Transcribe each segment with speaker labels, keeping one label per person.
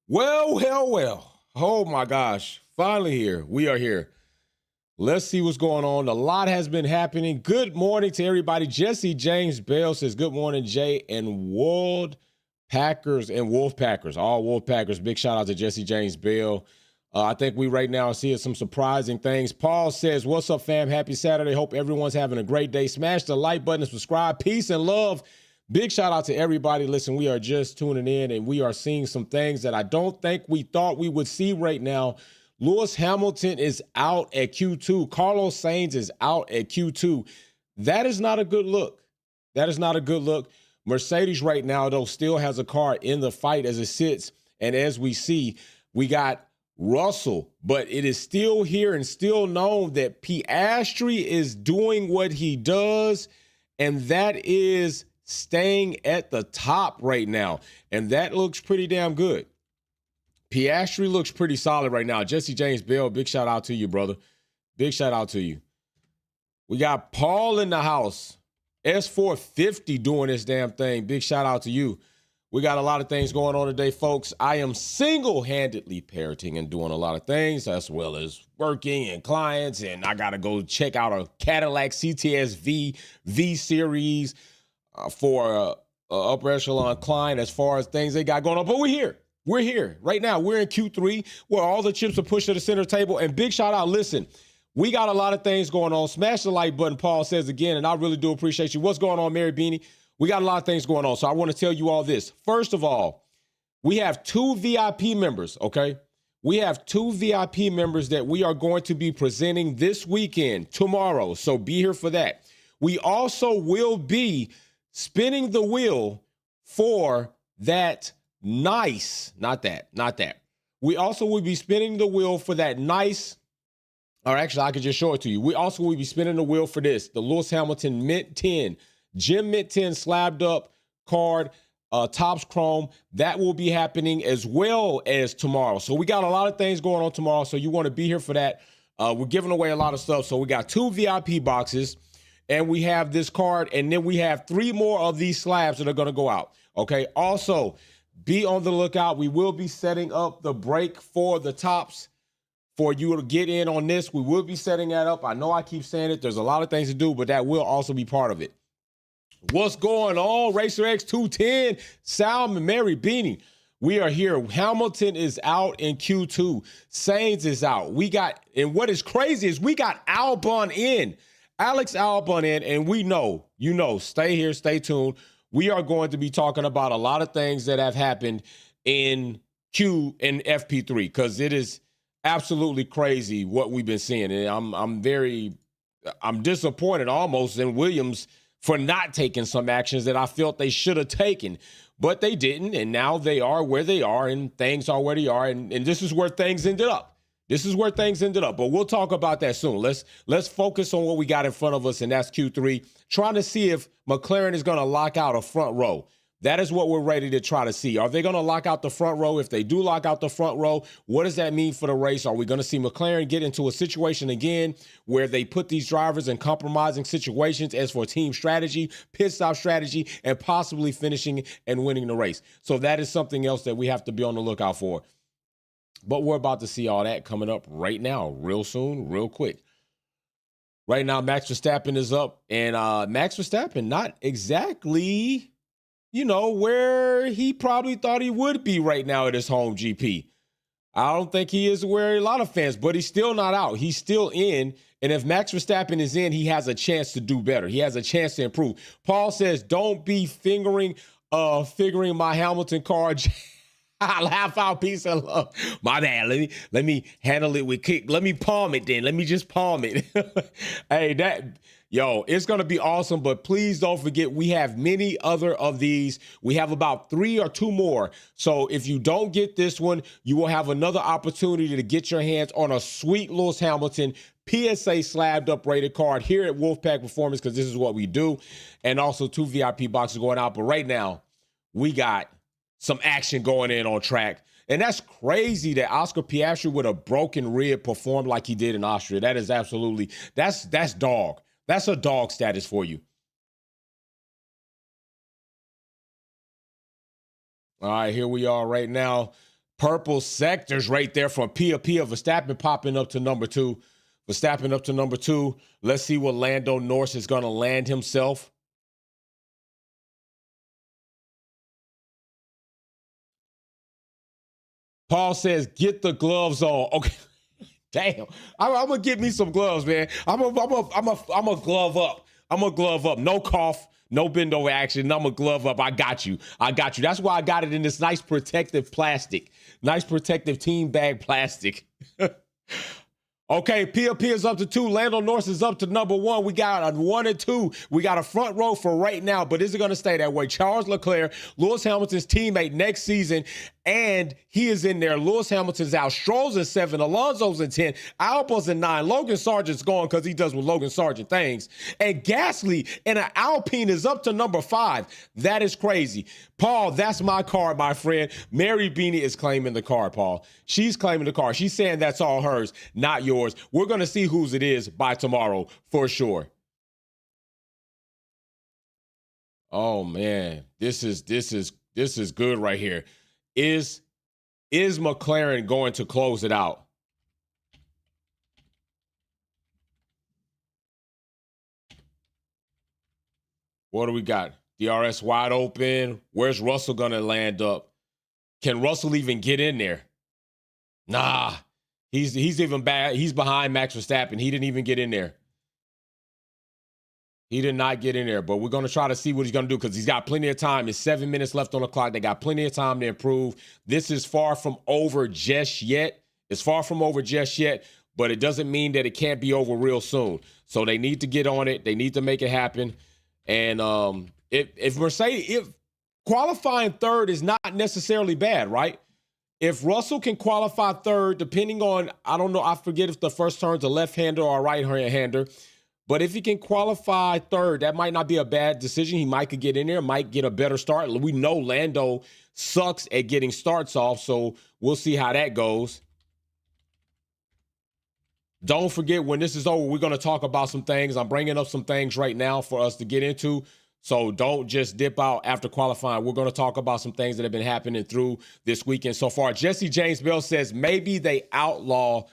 Speaker 1: Well, well, well. Oh my gosh. Finally here. We are here. Let's see what's going on. A lot has been happening. Good morning to everybody. Jesse James Bell says, good morning, Jay and World Packers and Wolf Packers. All Wolf Packers. Big shout out to Jesse James Bell. I think we right now are seeing some surprising things. Paul says, what's up, fam? Happy Saturday. Hope everyone's having a great day. Smash the like button and subscribe. Peace and love. Big shout out to everybody. Listen, we are just tuning in and we are seeing some things that I don't think we thought we would see right now. Lewis Hamilton is out at Q2. Carlos Sainz is out at Q2. That is not a good look. That is not a good look. Mercedes right now, though, still has a car in the fight as it sits. And as we see, we got Russell, but it is still here and still known that Piastri is doing what he does, and that is staying at the top right now. And that looks pretty damn good. Piastri looks pretty solid right now. Jesse James Bell, big shout out to you, brother. Big shout out to you. We got Paul in the house. S450 doing this damn thing. Big shout out to you. We got a lot of things going on today, folks. I am single-handedly parenting and doing a lot of things, as well as working and clients, and I got to go check out a Cadillac CTS V Series for upper echelon client as far as things they got going on. But we're here. We're here right now. We're in Q3 where all the chips are pushed to the center table. And big shout out, listen, we got a lot of things going on. Smash the like button, Paul says again, and I really do appreciate you. What's going on, Mary Beanie? We got a lot of things going on. So I want to tell you all this. First of all, we have 2 VIP members, okay? We have 2 VIP members that we are going to be presenting this weekend, tomorrow. So be here for that. We also will be spinning the wheel for that nice, not that. We also will be spinning the wheel for that nice, or actually I could just show it to you. We also will be spinning the wheel for this, the Lewis Hamilton Mint 10, Gem Mint 10 slabbed up card, Topps Chrome. That will be happening as well as tomorrow. So we got a lot of things going on tomorrow, so you want to be here for that. We're giving away a lot of stuff. So we got 2 VIP boxes, and we have this card, and then we have 3 more of these slabs that are going to go out. Okay. Also, be on the lookout. We will be setting up the break for the Topps for you to get in on this. We will be setting that up. I know I keep saying it. There's a lot of things to do, but that will also be part of it. What's going on? Racer X 210, Sal and Mary Beanie. We are here. Hamilton is out in Q2. Sainz is out. And what is crazy is we got Albon in. Alex Albon in, and we know, stay here, stay tuned. We are going to be talking about a lot of things that have happened in Q and FP3 because it is absolutely crazy what we've been seeing. And I'm disappointed almost in Williams for not taking some actions that I felt they should have taken, but they didn't. And now they are where they are and things are where they are. And this is where things ended up. But we'll talk about that soon. Let's focus on what we got in front of us, and that's Q3, trying to see if McLaren is going to lock out a front row. That is what we're ready to try to see. Are they going to lock out the front row? If they do lock out the front row, what does that mean for the race? Are we going to see McLaren get into a situation again where they put these drivers in compromising situations as for team strategy, pit stop strategy, and possibly finishing and winning the race? So that is something else that we have to be on the lookout for. But we're about to see all that coming up right now, real soon, real quick. Right now, Max Verstappen is up, and Max Verstappen not exactly, where he probably thought he would be right now at his home GP. I don't think he is where a lot of fans, but he's still not out. He's still in, and if Max Verstappen is in, he has a chance to do better. He has a chance to improve. Paul says, don't be figuring my Hamilton card. I'll half out, peace and love. My bad. Let me handle it with kick. Let me palm it then. Let me just palm it. Hey, it's going to be awesome, but please don't forget we have many other of these. We have about 3 or 2 more. So if you don't get this one, you will have another opportunity to get your hands on a sweet Lewis Hamilton PSA slabbed up rated card here at Wolfpack Performance, because this is what we do. And also 2 VIP boxes going out. But right now, we got some action going in on track. And that's crazy that Oscar Piastri with a broken rib performed like he did in Austria. That is absolutely, that's dog. That's a dog status for you. All right, here we are right now. Purple sectors right there from Pia Verstappen popping up to number 2. Verstappen up to number 2. Let's see what Lando Norris is going to land himself. Paul says, get the gloves on. Okay. Damn. I'm going to get me some gloves, man. I'm a glove up. I'm a glove up. No cough. No bend over action. I'm a glove up. I got you. That's why I got it in this nice protective plastic. Nice protective team bag plastic. Okay, Pia is up to 2. Lando Norris is up to number 1. We got a 1 and 2. We got a front row for right now, but is it going to stay that way? Charles Leclerc, Lewis Hamilton's teammate next season, and he is in there. Lewis Hamilton's out. Stroll's in 7. Alonso's in 10. Albon's in 9. Logan Sargent's going because he does with Logan Sargent things. And Gasly in an Alpine is up to number 5. That is crazy. Paul, that's my car, my friend. Mary Beanie is claiming the car, Paul. She's claiming the car. She's saying that's all hers, not yours. We're going to see whose it is by tomorrow for sure. Oh man, this is good right here. Is McLaren going to close it out? What do we got? DRS wide open. Where's Russell going to land up? Can Russell even get in there? Nah, he's even bad. He's behind Max Verstappen. He didn't even get in there. He did not get in there, but we're going to try to see what he's going to do because he's got plenty of time. It's 7 minutes left on the clock. They got plenty of time to improve. This is far from over just yet. It's far from over just yet, but it doesn't mean that it can't be over real soon. So they need to get on it. They need to make it happen. And if qualifying third is not necessarily bad, right? If Russell can qualify third, depending on, I don't know, I forget if the first turn's a left-hander or a right-hander, but if he can qualify third, that might not be a bad decision. He might could get in there, might get a better start. We know Lando sucks at getting starts off, so we'll see how that goes. Don't forget, when this is over, we're going to talk about some things. I'm bringing up some things right now for us to get into. So don't just dip out after qualifying. We're going to talk about some things that have been happening through this weekend so far. Jesse James Bell says maybe the outlaw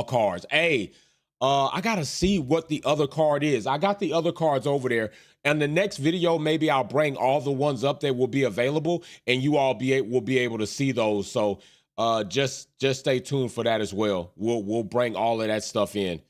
Speaker 1: cards. Hey, I got to see what the other card is. I got the other cards over there. And the next video, maybe I'll bring all the ones up that will be available, and you all will be able to see those. So just stay tuned for that as well. We'll bring all of that stuff in.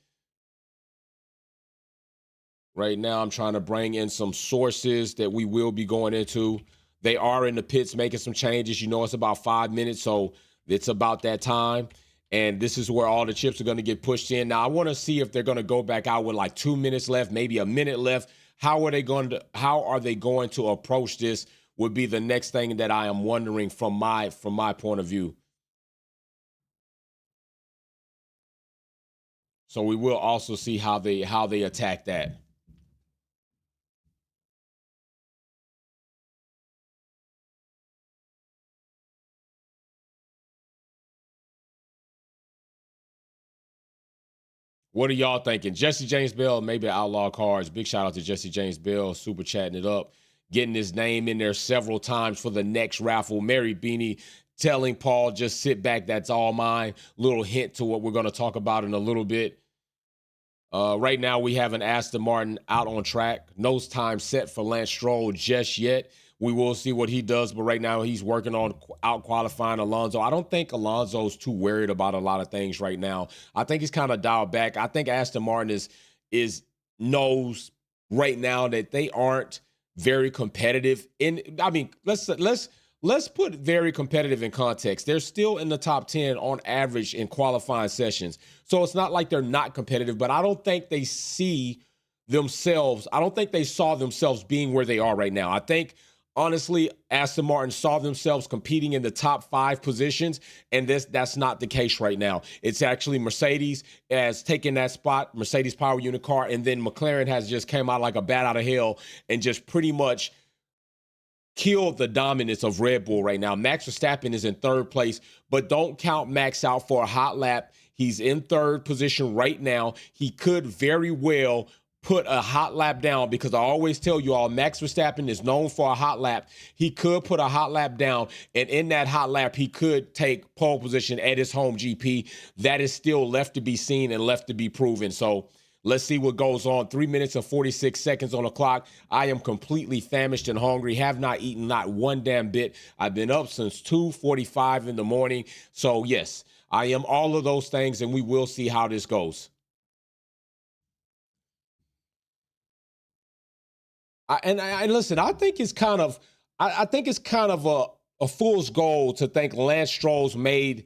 Speaker 1: Right now, I'm trying to bring in some sources that we will be going into. They are in the pits making some changes. You know, it's about 5 minutes, so it's about that time. And this is where all the chips are going to get pushed in. Now, I want to see if they're going to go back out with like 2 minutes left, maybe a minute left. How are they going to approach this would be the next thing that I am wondering from my point of view. So we will also see how they attack that. What are y'all thinking? Jesse James Bell, maybe Outlaw Cards. Big shout out to Jesse James Bell, super chatting it up, getting his name in there several times for the next raffle. Mary Beanie telling Paul, just sit back, that's all mine. Little hint to what we're going to talk about in a little bit. Right now, we have an Aston Martin out on track. No time set for Lance Stroll just yet. We will see what he does, but right now he's working on out-qualifying Alonso. I don't think Alonso's too worried about a lot of things right now. I think he's kind of dialed back. I think Aston Martin knows right now that they aren't very competitive. Let's put very competitive in context. They're still in the top 10 on average in qualifying sessions. So it's not like they're not competitive, but I don't think they see themselves. I don't think they saw themselves being where they are right now. I think, honestly, Aston Martin saw themselves competing in the top 5 positions, and that's not the case right now. It's actually Mercedes has taken that spot, Mercedes power unit car, and then McLaren has just came out like a bat out of hell and just pretty much killed the dominance of Red Bull right now. Max Verstappen is in 3rd place, but don't count Max out for a hot lap. He's in 3rd position right now. He could very well put a hot lap down, because I always tell you all, Max Verstappen is known for a hot lap. He could put a hot lap down, and in that hot lap, he could take pole position at his home GP. That is still left to be seen and left to be proven. So let's see what goes on. 3 minutes and 46 seconds on the clock. I am completely famished and hungry. Have not eaten not one damn bit. I've been up since 2:45 in the morning. So yes, I am all of those things, and we will see how this goes. And listen, I think it's kind of, I think it's kind of a fool's goal to think Lance Stroll's made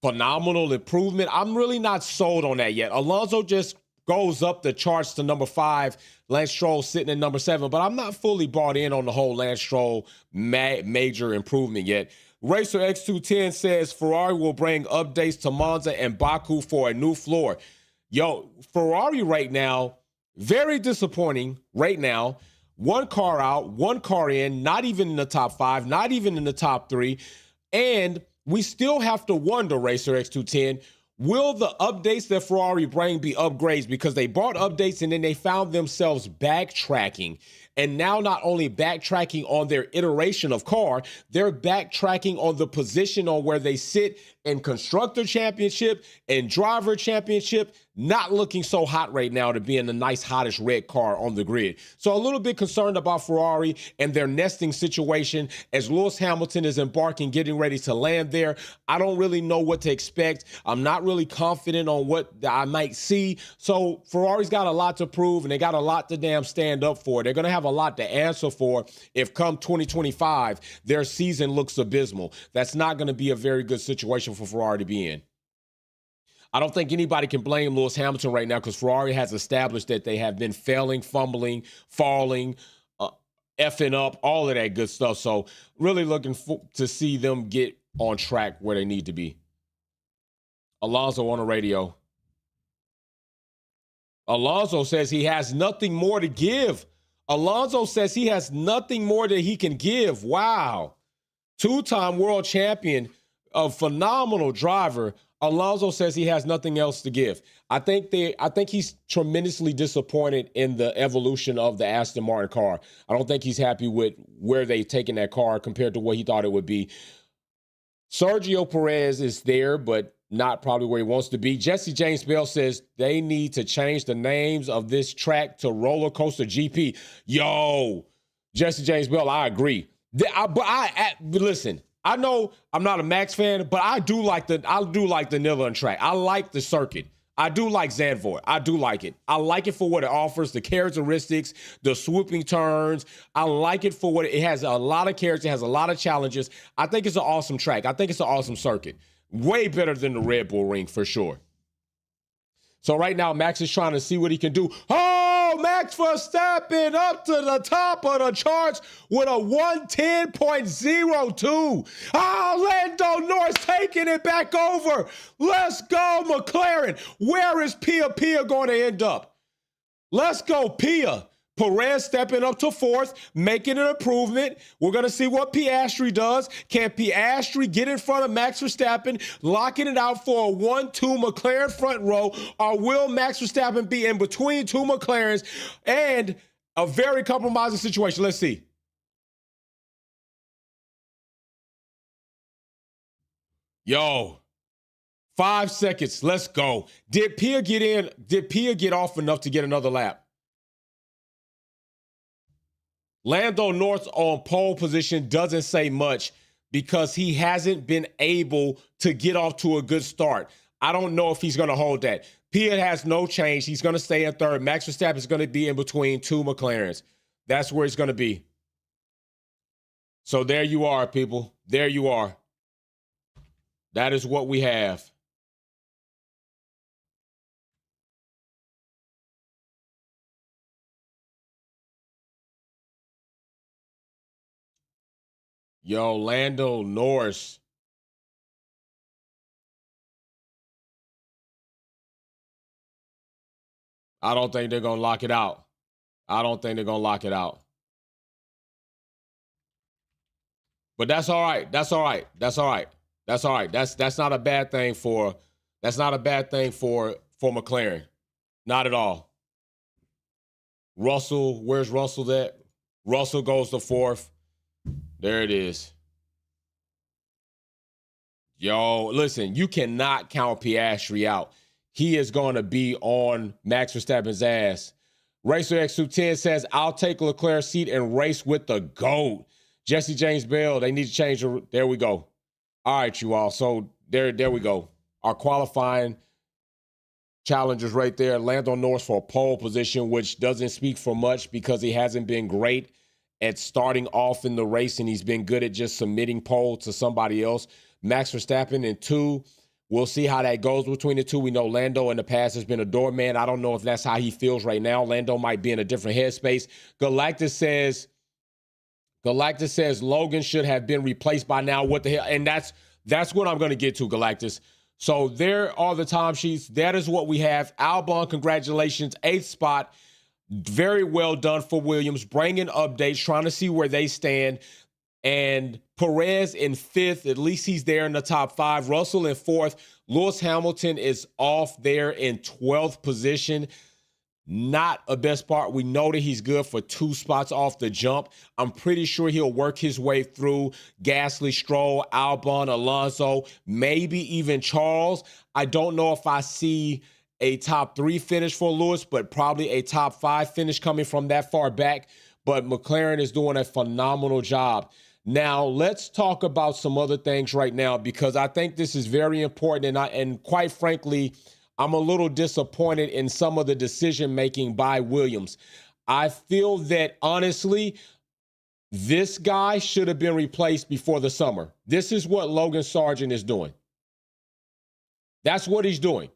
Speaker 1: phenomenal improvement. I'm really not sold on that yet. Alonso just goes up the charts to number 5. Lance Stroll sitting at number 7, but I'm not fully bought in on the whole Lance Stroll major improvement yet. Racer X210 says Ferrari will bring updates to Monza and Baku for a new floor. Yo, Ferrari right now, very disappointing right now. One car out, one car in, not even in the top 5, not even in the top 3. And we still have to wonder, Racer X210, will the updates that Ferrari bring be upgrades? Because they brought updates and then they found themselves backtracking. And now not only backtracking on their iteration of car, they're backtracking on the position on where they sit in Constructor Championship and Driver Championship. Not looking so hot right now to be in the nice, hottest red car on the grid. So a little bit concerned about Ferrari and their nesting situation as Lewis Hamilton is embarking, getting ready to land there. I don't really know what to expect. I'm not really confident on what I might see. So Ferrari's got a lot to prove, and they got a lot to damn stand up for. They're going to have a lot to answer for if come 2025, their season looks abysmal. That's not going to be a very good situation for Ferrari to be in. I don't think anybody can blame Lewis Hamilton right now, because Ferrari has established that they have been failing, fumbling, falling, effing up, all of that good stuff. So really looking to see them get on track where they need to be. Alonso on the radio. Alonso says he has nothing more to give. Alonso says he has nothing more that he can give. Wow. Two-time world champion, a phenomenal driver. Alonso says he has nothing else to give. I think he's tremendously disappointed in the evolution of the Aston Martin car. I don't think he's happy with where they've taken that car compared to what he thought it would be. Sergio Perez is there, but not probably where he wants to be. Jesse James Bell says they need to change the names of this track to Roller Coaster GP. Yo, Jesse James Bell, I agree. Listen, I know I'm not a Max fan, but I do like the Nylund track. I like the circuit. I do like Zandvoort. I do like it. I like it for what it offers, the characteristics, the swooping turns. I like it for what it has. A lot of character, it has a lot of challenges. I think it's an awesome track. I think it's an awesome circuit. Way better than the Red Bull Ring for sure. So right now, Max is trying to see what he can do. Oh, Max Verstappen up to the top of the charts with a 110.02. Oh, Lando Norris taking it back over. Let's go, McLaren. Where is Pia going to end up? Let's go, Pia. Perez stepping up to 4th, making an improvement. We're going to see what Piastri does. Can Piastri get in front of Max Verstappen, locking it out for a 1-2 McLaren front row, or will Max Verstappen be in between two McLarens and a very compromising situation? Let's see. Yo, 5 seconds. Let's go. Did Pia get in? Did Pia get off enough to get another lap? Lando Norris on pole position doesn't say much because he hasn't been able to get off to a good start. I don't know if he's going to hold that. Piat has no change. He's going to stay in 3rd. Max Verstappen is going to be in between two McLarens. That's where he's going to be. So there you are, people. There you are. That is what we have. Yo, Lando Norris. I don't think they're going to lock it out. I don't think they're going to lock it out. But that's all right. That's all right. That's all right. That's all right. That's not a bad thing for McLaren. Not at all. Russell, where's Russell at? Russell goes to fourth. There it is. Yo, listen, you cannot count Piastri out. He is going to be on Max Verstappen's ass. Racer X210 says, I'll take Leclerc's seat and race with the GOAT. Jesse James Bell, they need to change. There we go. All right, you all. So there we go. Our qualifying challengers right there. Lando Norris for pole position, which doesn't speak for much because he hasn't been great at starting off in the race, and he's been good at just submitting pole to somebody else. Max Verstappen in 2. We'll see how that goes between the two. We know Lando in the past has been a doorman. I don't know if that's how he feels right now. Lando might be in a different headspace. Galactus says Logan should have been replaced by now. What the hell? And that's what I'm going to get to, Galactus. So there are the time sheets. That is what we have. Albon, congratulations. 8th spot. Very well done for Williams. Bringing updates, trying to see where they stand. And Perez in 5th. At least he's there in the top 5. Russell in 4th. Lewis Hamilton is off there in 12th position. Not a best part. We know that he's good for 2 spots off the jump. I'm pretty sure he'll work his way through Gasly, Stroll, Albon, Alonso, maybe even Charles. I don't know if I see a top 3 finish for Lewis, but probably a top 5 finish coming from that far back. But McLaren is doing a phenomenal job. Now, let's talk about some other things right now, because I think this is very important. And quite frankly, I'm a little disappointed in some of the decision-making by Williams. I feel that, honestly, this guy should have been replaced before the summer. This is what Logan Sargent is doing. That's what he's doing.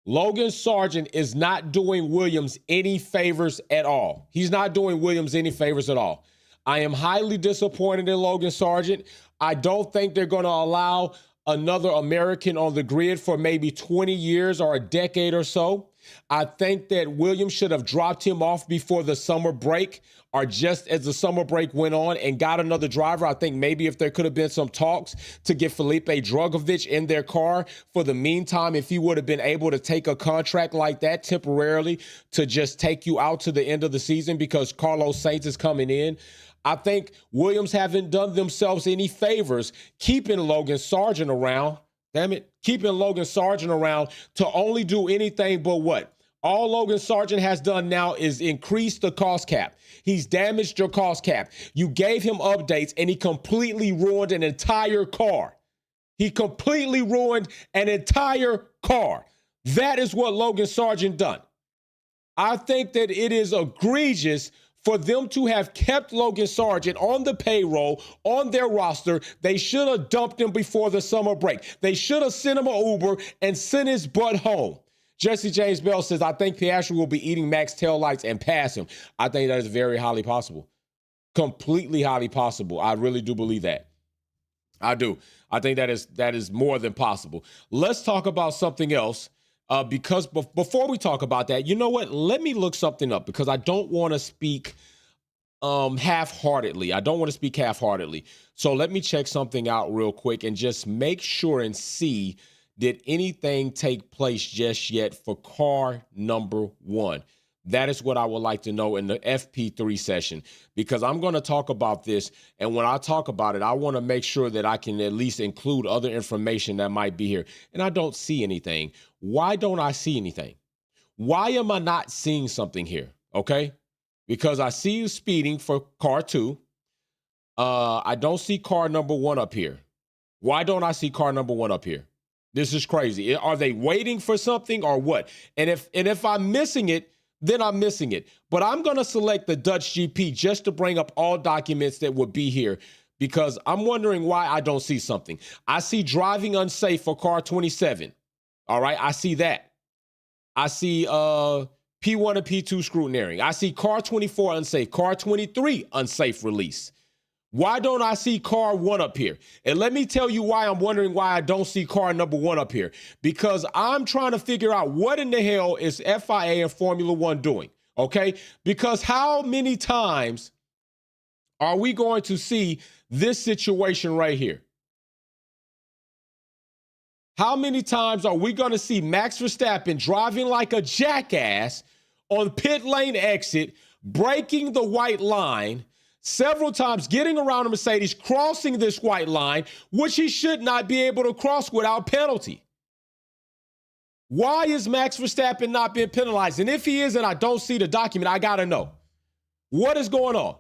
Speaker 1: Logan Sargent is not doing Williams any favors at all. He's not doing Williams any favors at all. I am highly disappointed in Logan Sargent. I don't think they're going to allow another American on the grid for maybe 20 years or a decade or so. I think that Williams should have dropped him off before the summer break, or just as the summer break went on, and got another driver. I think maybe if there could have been some talks to get Felipe Drugovich in their car for the meantime, if he would have been able to take a contract like that temporarily to just take you out to the end of the season because Carlos Sainz is coming in. I think Williams haven't done themselves any favors keeping Logan Sargent around. Damn it. Keeping Logan Sargent around to only do anything but what? All Logan Sargent has done now is increase the cost cap. He's damaged your cost cap. You gave him updates and he completely ruined an entire car. He completely ruined an entire car. That is what Logan Sargent done. I think that it is egregious for them to have kept Logan Sargent on the payroll, on their roster. They should have dumped him before the summer break. They should have sent him an Uber and sent his butt home. Jesse James Bell says, I think Piastri will be eating Max taillights and pass him. I think that is very highly possible. Completely highly possible. I really do believe that. I do. I think that is more than possible. Let's talk about something else. Because before we talk about that, you know what? Let me look something up, because I don't want to speak half-heartedly. So let me check something out real quick and just make sure and see, did anything take place just yet for car number 1? That is what I would like to know in the FP3 session, because I'm going to talk about this. And when I talk about it, I want to make sure that I can at least include other information that might be here. And I don't see anything. Why don't I see anything? Why am I not seeing something here? Okay. Because I see you speeding for car 2. I don't see car number 1 up here. Why don't I see car number 1 up here? This is crazy. Are they waiting for something or what? And if I'm missing it, then I'm missing it. But I'm going to select the Dutch GP just to bring up all documents that would be here, because I'm wondering why I don't see something. I see driving unsafe for car 27. All right, I see that. I see P1 and P2 scrutineering. I see car 24 unsafe, car 23 unsafe release. Why don't I see car 1 up here? And let me tell you why I'm wondering why I don't see car number 1 up here. Because I'm trying to figure out what in the hell is FIA and Formula One doing, okay? Because how many times are we going to see this situation right here? How many times are we going to see Max Verstappen driving like a jackass on pit lane exit, breaking the white line several times, getting around a Mercedes, crossing this white line, which he should not be able to cross without penalty. Why is Max Verstappen not being penalized? And if he is, and I don't see the document, I got to know. What is going on?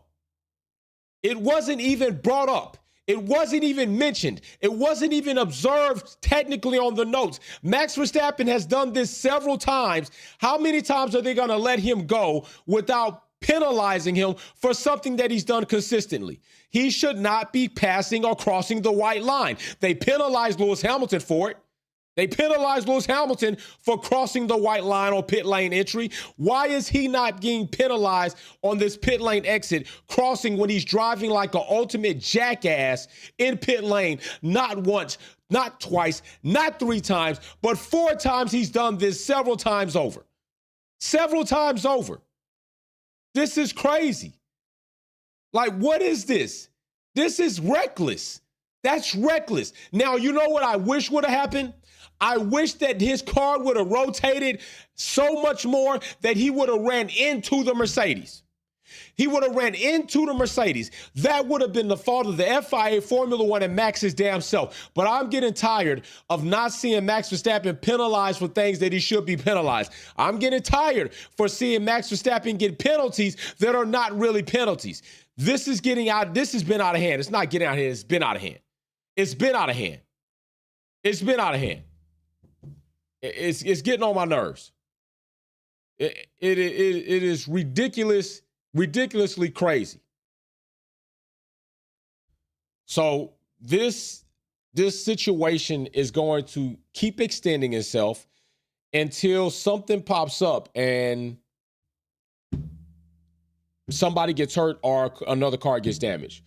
Speaker 1: It wasn't even brought up. It wasn't even mentioned. It wasn't even observed technically on the notes. Max Verstappen has done this several times. How many times are they going to let him go without penalizing him for something that he's done consistently? He should not be passing or crossing the white line. They penalized Lewis Hamilton for it. They penalized Lewis Hamilton for crossing the white line on pit lane entry. Why is he not getting penalized on this pit lane exit, crossing when he's driving like an ultimate jackass in pit lane? Not once, not twice, not 3 times, but 4 times he's done this several times over. Several times over. This is crazy. Like, what is this? This is reckless. That's reckless. Now, you know what I wish would have happened? I wish that his car would have rotated so much more that he would have ran into the Mercedes. He would have ran into the Mercedes. That would have been the fault of the FIA, Formula One, and Max's damn self. But I'm getting tired of not seeing Max Verstappen penalized for things that he should be penalized. I'm getting tired for seeing Max Verstappen get penalties that are not really penalties. This is getting out. This has been out of hand. It's not getting out of hand. It's been out of hand. It's been out of hand. It's been out of hand. It's getting on my nerves. It is ridiculous, ridiculously crazy. So this situation is going to keep extending itself until something pops up and somebody gets hurt or another car gets damaged.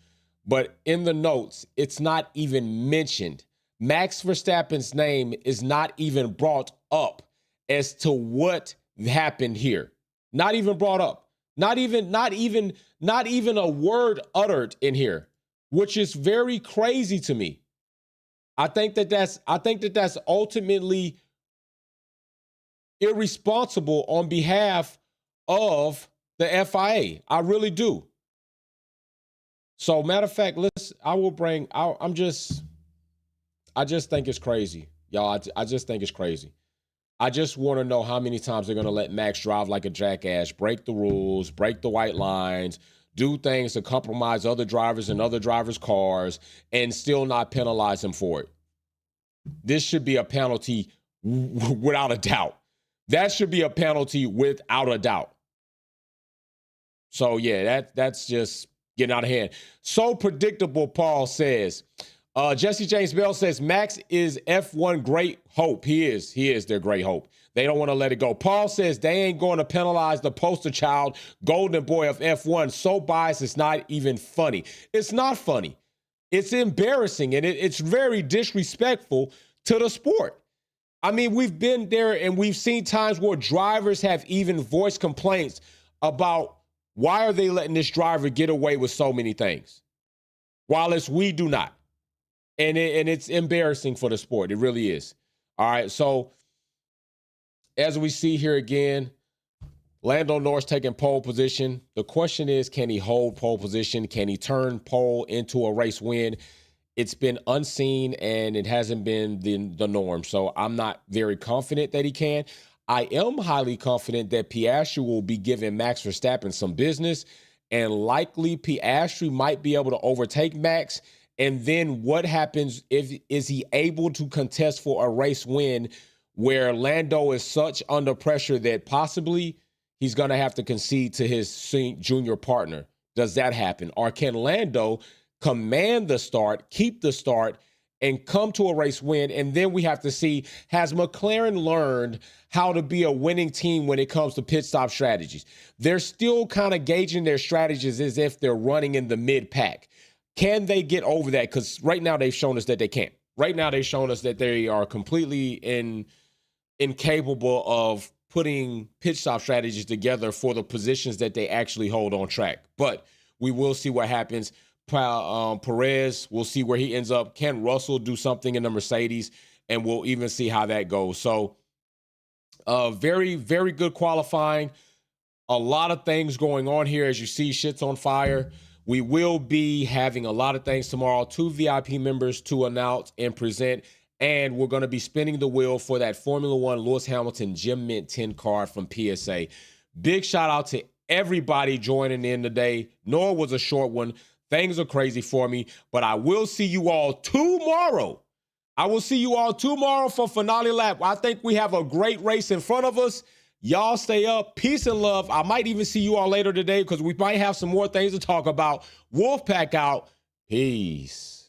Speaker 1: But in the notes, it's not even mentioned. Max Verstappen's name is not even brought up as to what happened here. Not even brought up. Not even a word uttered in here, which is very crazy to me. I think that that's ultimately irresponsible on behalf of the FIA. I really do. So, matter of fact, I just think it's crazy, y'all. I just think it's crazy. I just want to know how many times they're going to let Max drive like a jackass, break the rules, break the white lines, do things to compromise other drivers and other drivers' cars, and still not penalize him for it. This should be a penalty without a doubt. That should be a penalty without a doubt. So, yeah, that's just getting out of hand. So predictable, Paul says. Jesse James Bell says, Max is F1 great hope. He is their great hope. They don't want to let it go. Paul says they ain't going to penalize the poster child, golden boy of F1. So biased, it's not even funny. It's not funny. It's embarrassing, and it's very disrespectful to the sport. I mean, we've been there, and we've seen times where drivers have even voiced complaints about why are they letting this driver get away with so many things, while we do not. And it's embarrassing for the sport. It really is. All right. So as we see here again, Lando Norris taking pole position. The question is, can he hold pole position? Can he turn pole into a race win? It's been unseen, and it hasn't been the norm. So I'm not very confident that he can. I am highly confident that Piastri will be giving Max Verstappen some business, and likely Piastri might be able to overtake Max. And then what happens is he able to contest for a race win where Lando is such under pressure that possibly he's going to have to concede to his junior partner? Does that happen? Or can Lando command the start, keep the start, and come to a race win? And then we have to see, has McLaren learned how to be a winning team when it comes to pit stop strategies? They're still kind of gauging their strategies as if they're running in the mid-pack. Can they get over that? Because right now they've shown us that they can't. Right now they've shown us that they are completely incapable of putting pit stop strategies together for the positions that they actually hold on track. But we will see what happens. Perez, we'll see where he ends up. Can Russell do something in the Mercedes? And we'll even see how that goes. So very, very good qualifying. A lot of things going on here. As you see, shit's on fire. We will be having a lot of things tomorrow. 2 VIP members to announce and present. And we're going to be spinning the wheel for that Formula One Lewis Hamilton Gem Mint 10 card from PSA. Big shout out to everybody joining in today. Nor was a short one. Things are crazy for me. But I will see you all tomorrow. I will see you all tomorrow for finale lap. I think we have a great race in front of us. Y'all stay up. Peace and love. I might even see you all later today because we might have some more things to talk about. Wolfpack out. Peace.